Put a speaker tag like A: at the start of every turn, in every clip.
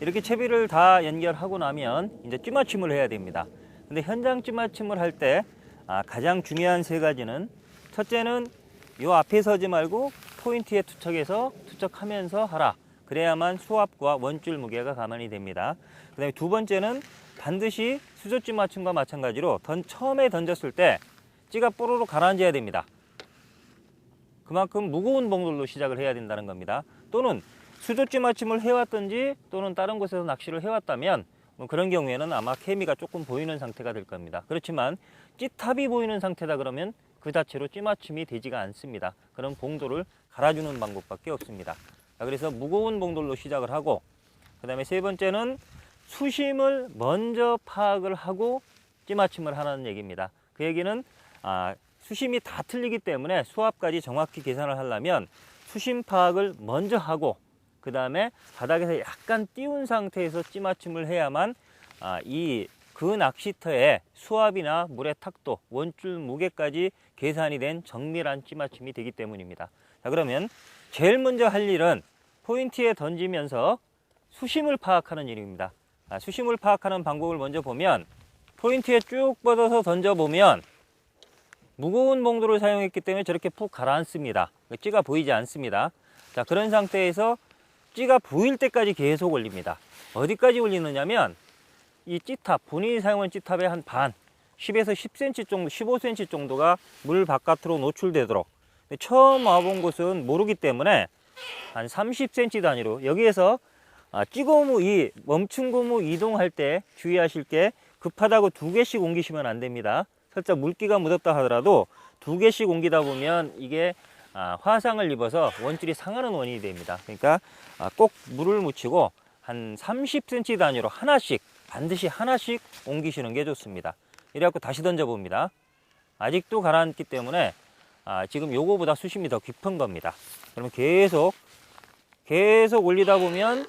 A: 이렇게 채비를 다 연결하고 나면 이제 찌맞춤을 해야 됩니다. 근데 현장 찌맞춤을 할 때 가장 중요한 세 가지는, 첫째는 요 앞에 서지 말고 포인트에 투척해서 투척하면서 하라. 그래야만 수압과 원줄 무게가 감안이 됩니다. 그 다음에 두 번째는 반드시 수조찌 맞춤과 마찬가지로 처음에 던졌을 때 찌가 뽀로로 가라앉아야 됩니다. 그만큼 무거운 봉돌로 시작을 해야 된다는 겁니다. 또는 수조찌 맞춤을 해왔든지 또는 다른 곳에서 낚시를 해왔다면 그런 경우에는 아마 케미가 조금 보이는 상태가 될 겁니다. 그렇지만 찌탑이 보이는 상태다 그러면 그 자체로 찌 맞춤이 되지가 않습니다. 그럼 봉돌을 갈아주는 방법밖에 없습니다. 그래서 무거운 봉돌로 시작을 하고, 그 다음에 세 번째는 수심을 먼저 파악을 하고 찌 맞춤을 하라는 얘기입니다. 그 얘기는 수심이 다 틀리기 때문에 수압까지 정확히 계산을 하려면 수심 파악을 먼저 하고, 그 다음에 바닥에서 약간 띄운 상태에서 찌 맞춤을 해야만 그 낚시터의 수압이나 물의 탁도, 원줄 무게까지 계산이 된 정밀한 찌 맞춤이 되기 때문입니다. 자, 그러면 제일 먼저 할 일은 포인트에 던지면서 수심을 파악하는 일입니다. 수심을 파악하는 방법을 먼저 보면, 포인트에 쭉 뻗어서 던져보면 무거운 봉돌을 사용했기 때문에 저렇게 푹 가라앉습니다. 찌가 보이지 않습니다. 자, 그런 상태에서 찌가 보일 때까지 계속 올립니다. 어디까지 올리느냐면 이 찌탑, 본인이 사용한 찌탑의 한 반, 10에서 10cm 정도, 15cm 정도가 물 바깥으로 노출되도록. 처음 와본 곳은 모르기 때문에 한 30cm 단위로, 여기에서 찌고무, 멈춘 고무 이동할 때 주의하실 게, 급하다고 2개씩 옮기시면 안 됩니다. 살짝 물기가 묻었다 하더라도 2개씩 옮기다 보면 이게 화상을 입어서 원줄이 상하는 원인이 됩니다. 그러니까 꼭 물을 묻히고 한 30cm 단위로 하나씩, 반드시 하나씩 옮기시는 게 좋습니다. 이래갖고 다시 던져봅니다. 아직도 가라앉기 때문에 지금 요거보다 수심이 더 깊은 겁니다. 그러면 계속 올리다 보면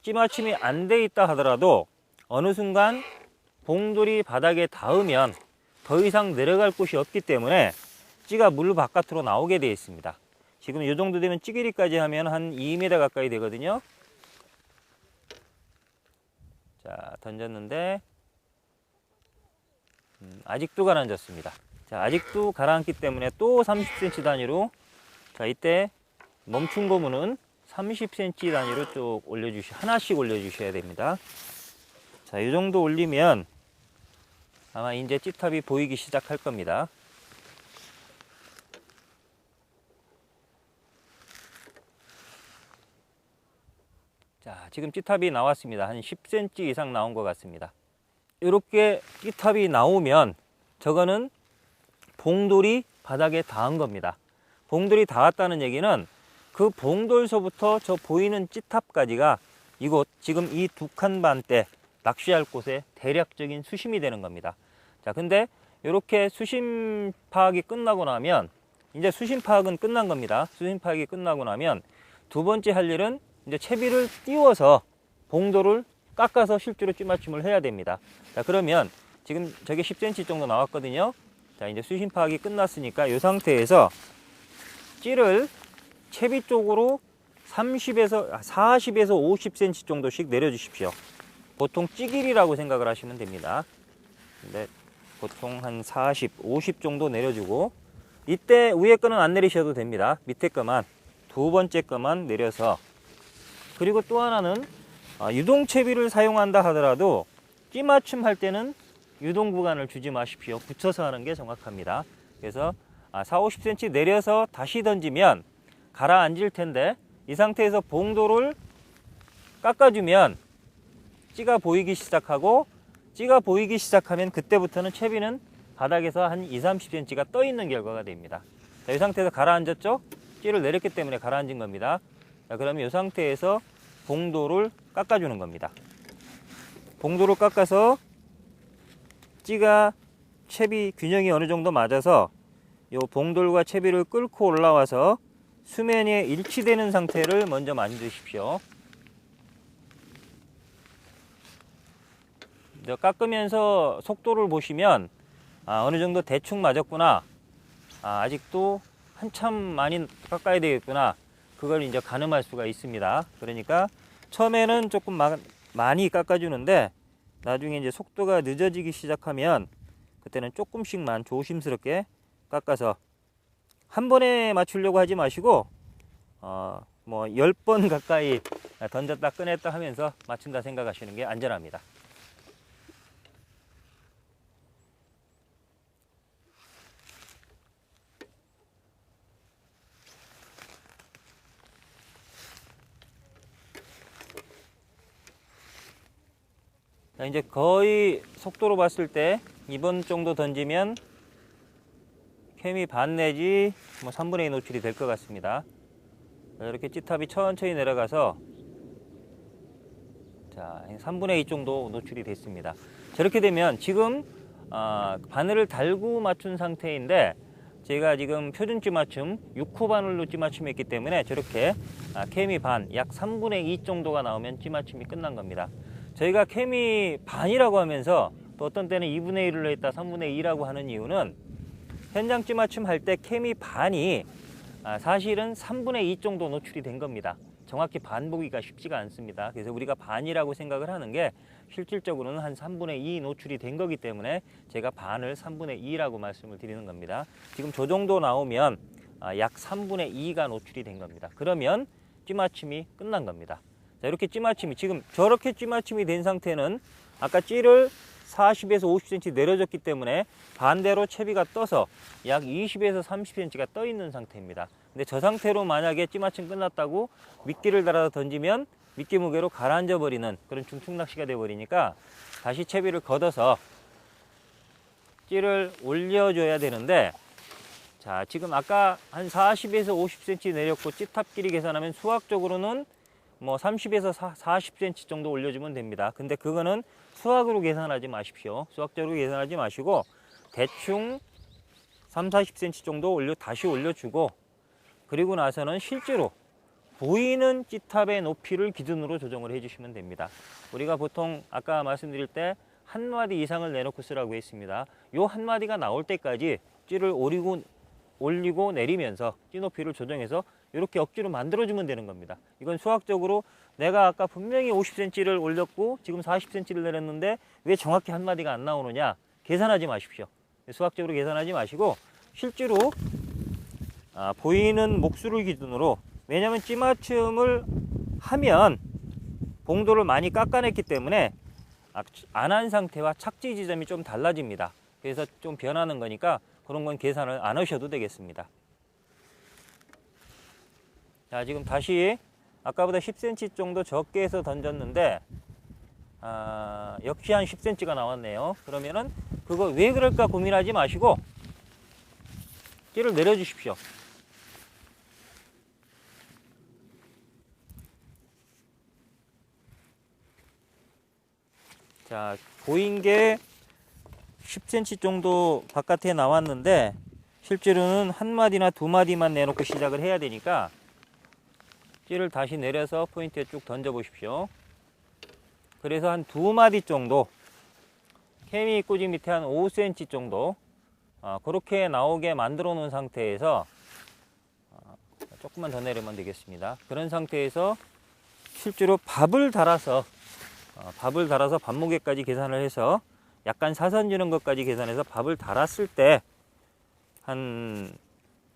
A: 찌맞춤이 안 돼 있다 하더라도 어느 순간 봉돌이 바닥에 닿으면 더 이상 내려갈 곳이 없기 때문에 찌가 물 바깥으로 나오게 되어 있습니다. 지금 이 정도 되면 찌기리까지 하면 한 2m 가까이 되거든요. 자, 던졌는데 아직도 가라앉았습니다. 자, 아직도 가라앉기 때문에 또 30cm 단위로, 자, 이때 멈춘 고무는 30cm 단위로 쭉 하나씩 올려주셔야 됩니다. 자, 이 정도 올리면 아마 이제 찌탑이 보이기 시작할 겁니다. 자, 지금 찌탑이 나왔습니다. 한 10cm 이상 나온 것 같습니다. 이렇게 찌탑이 나오면 저거는 봉돌이 바닥에 닿은 겁니다. 봉돌이 닿았다는 얘기는 그 봉돌서부터 저 보이는 찌탑까지가 이곳, 지금 이 2칸 반대 낚시할 곳의 대략적인 수심이 되는 겁니다. 자, 근데 이렇게 수심 파악이 끝나고 나면, 이제 수심 파악은 끝난 겁니다. 수심 파악이 끝나고 나면 두 번째 할 일은 이제 채비를 띄워서 봉돌을 깎아서 실제로 찌맞춤을 해야 됩니다. 자, 그러면 지금 저게 10cm 정도 나왔거든요. 자, 이제 수심 파악이 끝났으니까 이 상태에서 찌를 채비 쪽으로 40에서 50cm 정도씩 내려주십시오. 보통 찌길이라고 생각을 하시면 됩니다. 근데 보통 한 40, 50 정도 내려주고, 이때 위에 거는 안 내리셔도 됩니다. 밑에 거만, 두 번째 거만 내려서, 그리고 또 하나는 유동채비를 사용한다 하더라도 찌 맞춤 할 때는 유동 구간을 주지 마십시오. 붙여서 하는 게 정확합니다. 그래서 4, 50cm 내려서 다시 던지면 가라앉을 텐데, 이 상태에서 봉돌을 깎아주면 찌가 보이기 시작하고, 찌가 보이기 시작하면 그때부터는 채비는 바닥에서 한 2, 30cm가 떠 있는 결과가 됩니다. 자, 이 상태에서 가라앉았죠? 찌를 내렸기 때문에 가라앉은 겁니다. 자, 그러면 이 상태에서 봉돌을 깎아주는 겁니다. 봉돌을 깎아서 찌가 채비 균형이 어느 정도 맞아서 이 봉돌과 채비를 끌고 올라와서 수면에 일치되는 상태를 먼저 만드십시오. 깎으면서 속도를 보시면 어느 정도 대충 맞았구나, 아직도 한참 많이 깎아야 되겠구나, 그걸 이제 가늠할 수가 있습니다. 그러니까 처음에는 조금 많이 깎아주는데 나중에 이제 속도가 늦어지기 시작하면 그때는 조금씩만 조심스럽게 깎아서 한 번에 맞추려고 하지 마시고 뭐 10번 가까이 던졌다 꺼냈다 하면서 맞춘다 생각하시는 게 안전합니다. 자, 이제 거의 속도로 봤을 때 2번 정도 던지면 캠이 반 내지 뭐 3분의 2 노출이 될 것 같습니다. 자, 이렇게 찌탑이 천천히 내려가서 자, 3분의 2 정도 노출이 됐습니다. 저렇게 되면 지금 바늘을 달고 맞춘 상태인데 제가 지금 표준 찌맞춤 6호 바늘로 찌맞춤했기 때문에 저렇게 캠이 반, 약 3분의 2 정도가 나오면 찌맞춤이 끝난 겁니다. 저희가 캠이 반이라고 하면서 또 어떤 때는 2분의 1로 했다 3분의 2라고 하는 이유는 현장 찌맞춤 할 때 캠이 반이 사실은 3분의 2 정도 노출이 된 겁니다. 정확히 반 보기가 쉽지가 않습니다. 그래서 우리가 반이라고 생각을 하는 게 실질적으로는 한 3분의 2 노출이 된 거기 때문에 제가 반을 3분의 2라고 말씀을 드리는 겁니다. 지금 저 정도 나오면 약 3분의 2가 노출이 된 겁니다. 그러면 찌맞춤이 끝난 겁니다. 자, 이렇게 찌맞춤이 지금 저렇게 찌맞춤이 된 상태는 아까 찌를 40에서 50cm 내려졌기 때문에 반대로 채비가 떠서 약 20에서 30cm가 떠 있는 상태입니다. 근데 저 상태로 만약에 찌맞춤 끝났다고 미끼를 달아서 던지면 미끼 무게로 가라앉아 버리는 그런 중축 낚시가 돼 버리니까 다시 채비를 걷어서 찌를 올려줘야 되는데, 자, 지금 아까 한 40에서 50cm 내렸고 찌탑끼리 계산하면 수학적으로는 뭐 30에서 40cm 정도 올려주면 됩니다. 근데 그거는 수학으로 계산하지 마십시오. 수학적으로 계산하지 마시고 대충 3, 40cm 정도 다시 올려주고, 그리고 나서는 실제로 보이는 찌탑의 높이를 기준으로 조정을 해주시면 됩니다. 우리가 보통 아까 말씀드릴 때 한 마디 이상을 내놓고 쓰라고 했습니다. 요 한 마디가 나올 때까지 찌를 올리고 내리면서 찌 높이를 조정해서 이렇게 억지로 만들어주면 되는 겁니다. 이건 수학적으로 내가 아까 분명히 50cm를 올렸고 지금 40cm를 내렸는데 왜 정확히 한 마디가 안 나오느냐, 계산하지 마십시오. 수학적으로 계산하지 마시고 실제로 보이는 목수를 기준으로, 왜냐하면 찌맞춤을 하면 봉도를 많이 깎아냈기 때문에 안 한 상태와 착지 지점이 좀 달라집니다. 그래서 좀 변하는 거니까 그런 건 계산을 안 하셔도 되겠습니다. 자, 지금 다시 아까보다 10cm 정도 적게 해서 던졌는데 역시 한 10cm가 나왔네요. 그러면은 그거 왜 그럴까 고민하지 마시고 찌를 내려주십시오. 자, 보인 게 10cm 정도 바깥에 나왔는데 실제로는 한 마디나 두 마디만 내놓고 시작을 해야 되니까 찌를 다시 내려서 포인트에 쭉 던져 보십시오. 그래서 한 두 마디 정도, 케미 꼬지 밑에 한 5cm 정도 그렇게 나오게 만들어 놓은 상태에서 조금만 더 내리면 되겠습니다. 그런 상태에서 실제로 밥을 달아서 밥무게까지 계산을 해서 약간 사선 주는 것까지 계산해서 밥을 달았을 때 한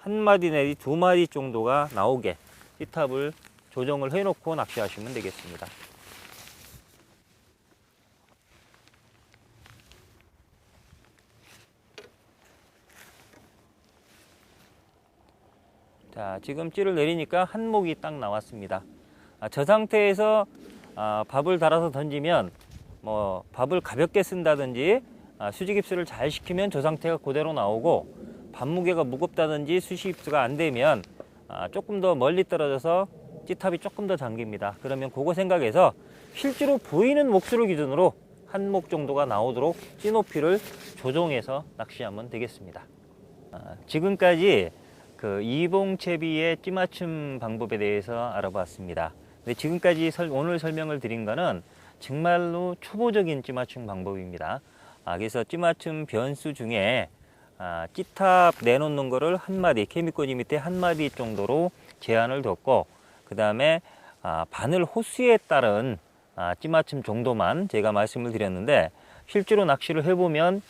A: 마디 내지 두 마디 정도가 나오게 찌탑을 조정을 해놓고 낚시하시면 되겠습니다. 자, 지금 찌를 내리니까 한 목이 딱 나왔습니다. 저 상태에서 밥을 달아서 던지면 뭐 밥을 가볍게 쓴다든지 수직 입수를 잘 시키면 저 상태가 그대로 나오고, 밥무게가 무겁다든지 수직 입수가 안 되면 조금 더 멀리 떨어져서 찌탑이 조금 더 잠깁니다. 그러면 그거 생각해서 실제로 보이는 목수를 기준으로 한 목 정도가 나오도록 찌 높이를 조정해서 낚시하면 되겠습니다. 지금까지 그 이봉채비의 찌맞춤 방법에 대해서 알아봤습니다. 근데 지금까지 오늘 설명을 드린 거는 정말로 초보적인 찌맞춤 방법입니다. 그래서 찌맞춤 변수 중에 찌탑 내놓는 거를 한 마디, 케미꼬지 밑에 한 마디 정도로 제한을 뒀고, 그 다음에 바늘 호수에 따른 찌맞춤 정도만 제가 말씀을 드렸는데, 실제로 낚시를 해보면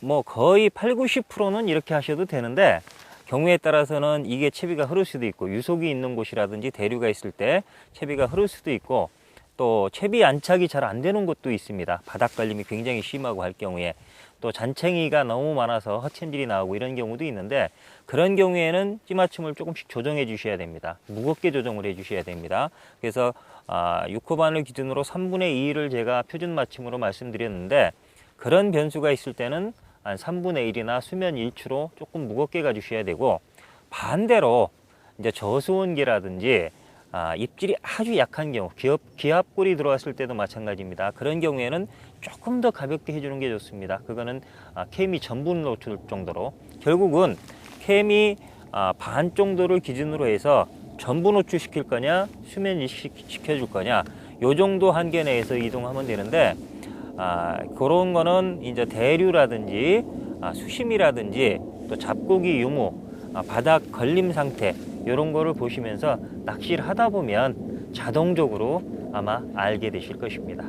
A: 뭐 거의 80~90%는 이렇게 하셔도 되는데, 경우에 따라서는 이게 채비가 흐를 수도 있고, 유속이 있는 곳이라든지 대류가 있을 때 채비가 흐를 수도 있고, 또 채비 안착이 잘 안 되는 곳도 있습니다. 바닥 걸림이 굉장히 심하고 할 경우에, 또 잔챙이가 너무 많아서 허챔질이 나오고 이런 경우도 있는데, 그런 경우에는 찌맞춤을 조금씩 조정해 주셔야 됩니다. 무겁게 조정을 해 주셔야 됩니다. 그래서 6호 바늘 기준으로 3분의 2를 제가 표준 맞춤으로 말씀드렸는데, 그런 변수가 있을 때는 한 3분의 1이나 수면 일추로 조금 무겁게 가주셔야 되고, 반대로 이제 저수온계라든지 입질이 아주 약한 경우, 기압골이 들어왔을 때도 마찬가지입니다. 그런 경우에는 조금 더 가볍게 해주는 게 좋습니다. 그거는 케미 전분 노출 정도로, 결국은 케미 반 정도를 기준으로 해서 전부 노출시킬 거냐, 수면 일시켜줄 거냐, 요 정도 한계 내에서 이동하면 되는데, 그런 거는 이제 대류라든지 수심이라든지 또 잡고기 유무, 바닥 걸림 상태, 이런 거를 보시면서 낚시를 하다 보면 자동적으로 아마 알게 되실 것입니다.